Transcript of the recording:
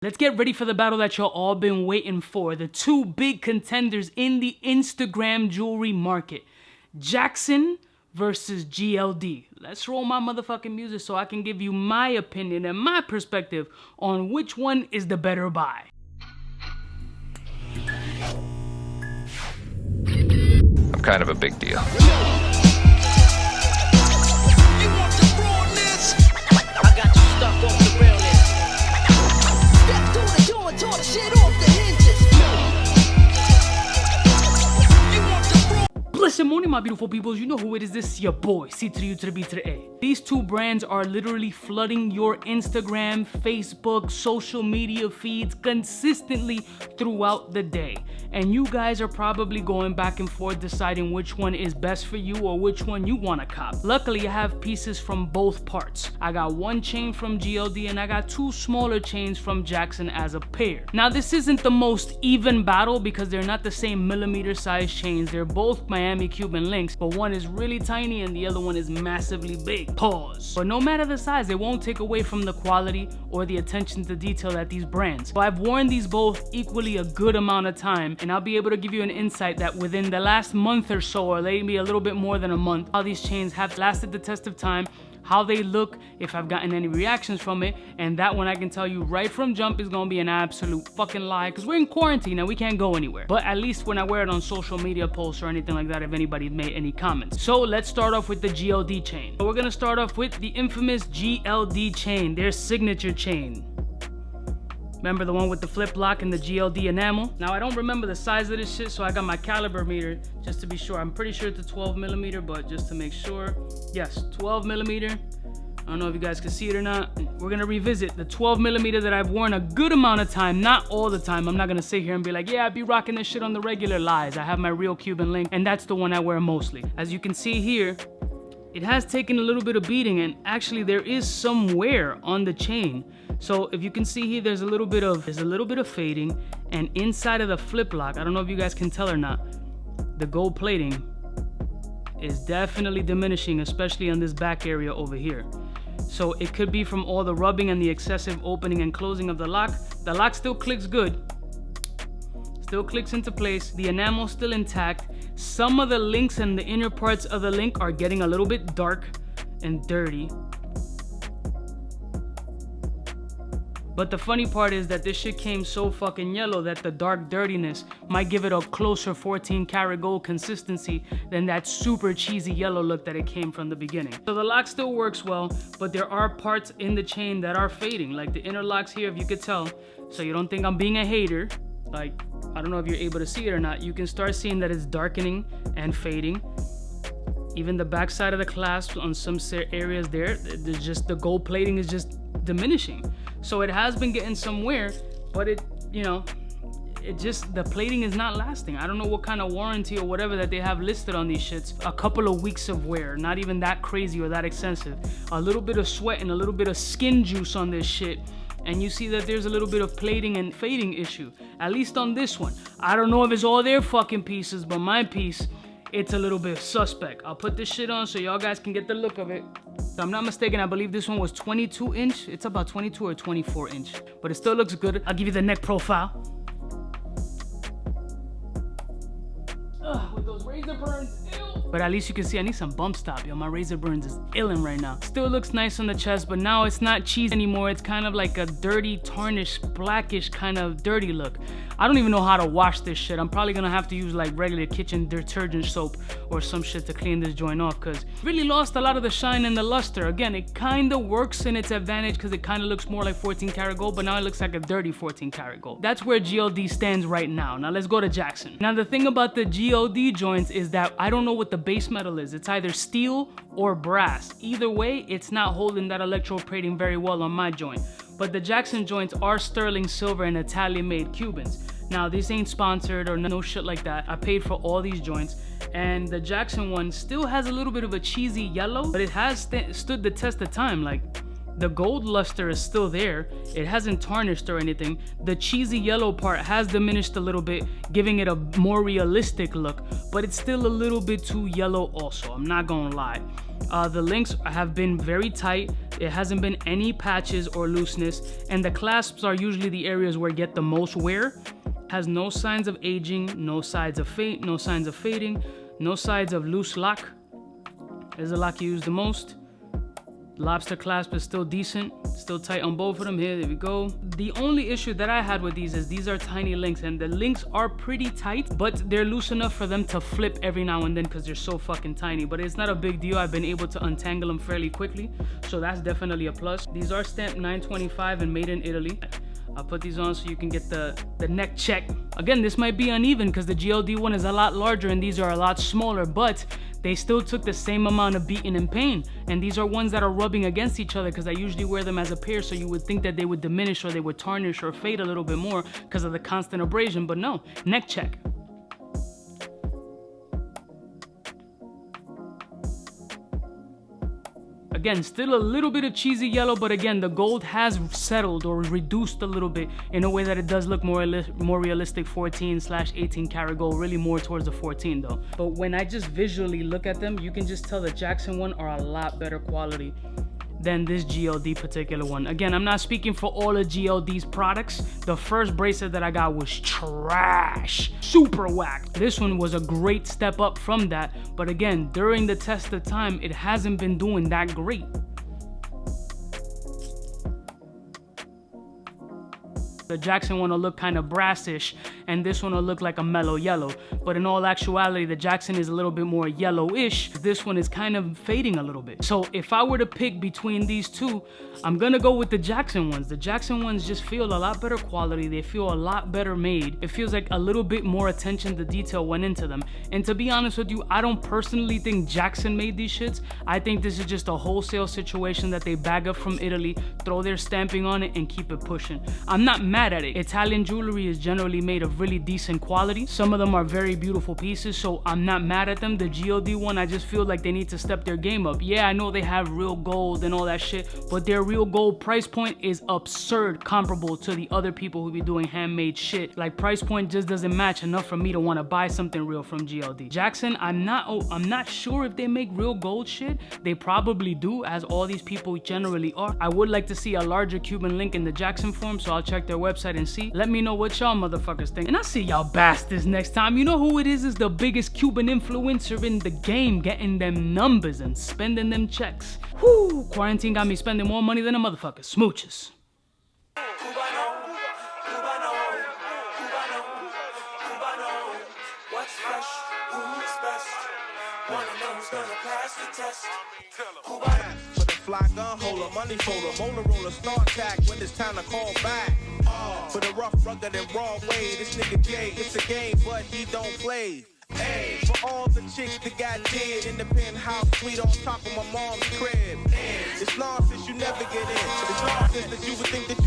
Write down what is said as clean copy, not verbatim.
Let's get ready for the battle that y'all all been waiting for. The two big contenders in the Instagram jewelry market. JAXXON versus GLD. Let's roll my motherfucking music so I can give you my opinion and my perspective on which one is the better buy. I'm kind of a big deal. Blessed morning, my beautiful peoples. You know who it is. This is your boy, C to the U to the B to the A. These two brands are literally flooding your Instagram, Facebook, social media feeds consistently throughout the day. And you guys are probably going back and forth deciding which one is best for you or which one you want to cop. Luckily, I have pieces from both parts. I got one chain from GLD and I got two smaller chains from JAXXON as a pair. Now, this isn't the most even battle because they're not the same millimeter size chains. They're both Miami Cuban links, but one is really tiny and the other one is massively big. Pause. But no matter the size, it won't take away from the quality or the attention to detail at these brands. So I've worn these both equally a good amount of time, and I'll be able to give you an insight that within the last month or so, or maybe a little bit more than a month, how these chains have lasted the test of time, how they look, if I've gotten any reactions from it, and that one I can tell you right from jump is gonna be an absolute fucking lie because we're in quarantine and we can't go anywhere. But at least when I wear it on social media posts or anything like that, if anybody made any comments. So let's start off with the GLD chain. So we're gonna start off with the infamous GLD chain, their signature chain. Remember the one with the flip lock and the GLD enamel? Now I don't remember the size of this shit, so I got my caliber meter just to be sure. I'm pretty sure it's a 12 millimeter, but just to make sure, yes, 12 millimeter. I don't know if you guys can see it or not. We're gonna revisit the 12 millimeter that I've worn a good amount of time, not all the time. I'm not gonna sit here and be like, yeah, I'd be rocking this shit on the regular. Lies. I have my real Cuban link, and that's the one I wear mostly. As you can see here, it has taken a little bit of beating, and actually there is some wear on the chain. So if you can see here, there's a little bit of fading, and inside of the flip lock, I don't know if you guys can tell or not, the gold plating is definitely diminishing, especially on this back area over here. So it could be from all the rubbing and the excessive opening and closing of the lock. The lock still clicks good, still clicks into place. The enamel still intact. Some of the links and the inner parts of the link are getting a little bit dark and dirty. But the funny part is that this shit came so fucking yellow that the dark dirtiness might give it a closer 14 karat gold consistency than that super cheesy yellow look that it came from the beginning. So the lock still works well, but there are parts in the chain that are fading, like the inner locks here, if you could tell. So you don't think I'm being a hater. Like, I don't know if you're able to see it or not. You can start seeing that it's darkening and fading. Even the back side of the clasp on some areas there's just the gold plating is just diminishing. So it has been getting some wear, but it just, the plating is not lasting. I don't know what kind of warranty or whatever that they have listed on these shits. A couple of weeks of wear, not even that crazy or that extensive. A little bit of sweat and a little bit of skin juice on this shit, and you see that there's a little bit of plating and fading issue, at least on this one. I don't know if it's all their fucking pieces, but my piece, it's a little bit suspect. I'll put this shit on so y'all guys can get the look of it. If I'm not mistaken, I believe this one was 22 inch. It's about 22 or 24 inch, but it still looks good. I'll give you the neck profile. With those razor burns, ew. But at least you can see I need some bump stop, yo. My razor burns is illin' right now. Still looks nice on the chest, but now it's not cheese anymore. It's kind of like a dirty, tarnished, blackish kind of dirty look. I don't even know how to wash this shit. I'm probably gonna have to use like regular kitchen detergent soap or some shit to clean this joint off, because it really lost a lot of the shine and the luster. Again, it kind of works in its advantage because it kind of looks more like 14 karat gold, but now it looks like a dirty 14 karat gold. That's where GLD stands right now. Now let's go to JAXXON. Now the thing about the GLD joints is that I don't know what the base metal is. It's either steel or brass. Either way, it's not holding that electroplating very well on my joint. But the JAXXON joints are sterling silver and Italian-made Cubans. Now, this ain't sponsored or no shit like that. I paid for all these joints. And the JAXXON one still has a little bit of a cheesy yellow, but it has stood the test of time. Like, the gold luster is still there. It hasn't tarnished or anything. The cheesy yellow part has diminished a little bit, giving it a more realistic look, but it's still a little bit too yellow also. I'm not gonna lie. The links have been very tight. It hasn't been any patches or looseness, and the clasps are usually the areas where get the most wear. Has no signs of aging, no signs of fading, no signs of loose lock. Is the lock you use the most. Lobster clasp is still decent, still tight on both of them. Here, there we go. The only issue that I had with these is these are tiny links, and the links are pretty tight, but they're loose enough for them to flip every now and then because they're so fucking tiny. But it's not a big deal. I've been able to untangle them fairly quickly, so that's definitely a plus. These are stamped 925 and made in Italy. I'll put these on so you can get the neck check. Again, this might be uneven because the GLD one is a lot larger and these are a lot smaller, but they still took the same amount of beating and pain. And these are ones that are rubbing against each other because I usually wear them as a pair, so you would think that they would diminish or they would tarnish or fade a little bit more because of the constant abrasion, but no, neck check. Again, still a little bit of cheesy yellow, but again, the gold has settled or reduced a little bit in a way that it does look more realistic 14/18 karat gold, really more towards the 14 though. But when I just visually look at them, you can just tell the JAXXON one are a lot better quality than this GLD particular one. Again, I'm not speaking for all of GLD's products. The first bracelet that I got was trash, super whack. This one was a great step up from that, but again, during the test of time, it hasn't been doing that great. The JAXXON one will look kind of brassish, and this one will look like a mellow yellow. But in all actuality, the JAXXON is a little bit more yellowish. This one is kind of fading a little bit. So if I were to pick between these two, I'm gonna go with the JAXXON ones. The JAXXON ones just feel a lot better quality. They feel a lot better made. It feels like a little bit more attention to detail went into them. And to be honest with you, I don't personally think JAXXON made these shits. I think this is just a wholesale situation that they bag up from Italy, throw their stamping on it, and keep it pushing. I'm not mad at it. Italian jewelry is generally made of really decent quality. Some of them are very beautiful pieces, so I'm not mad at them. The GLD one, I just feel like they need to step their game up. Yeah, I know they have real gold and all that shit, but their real gold price point is absurd comparable to the other people who be doing handmade shit. Like, price point just doesn't match enough for me to want to buy something real from GLD. JAXXON, I'm not sure if they make real gold shit. They probably do, as all these people generally are. I would like to see a larger Cuban link in the JAXXON form, so I'll check their website and see. Let me know what y'all motherfuckers think. And I'll see y'all bastards next time. You know who it is the biggest Cuban influencer in the game, getting them numbers and spending them checks. Whoo, quarantine got me spending more money than a motherfucker. Smooches. What's fresh? Who's best? Wanna know who's gonna pass the test? For the fly gun holder, money folder, Motorola start tag when it's time to call back. For the rough, rugged, and raw way, this nigga Jay, it's a game, but he don't play. Hey, for all the chicks that got dead in the penthouse suite on top of my mom's crib. It's nonsense you never get in. It's nonsense that you would think that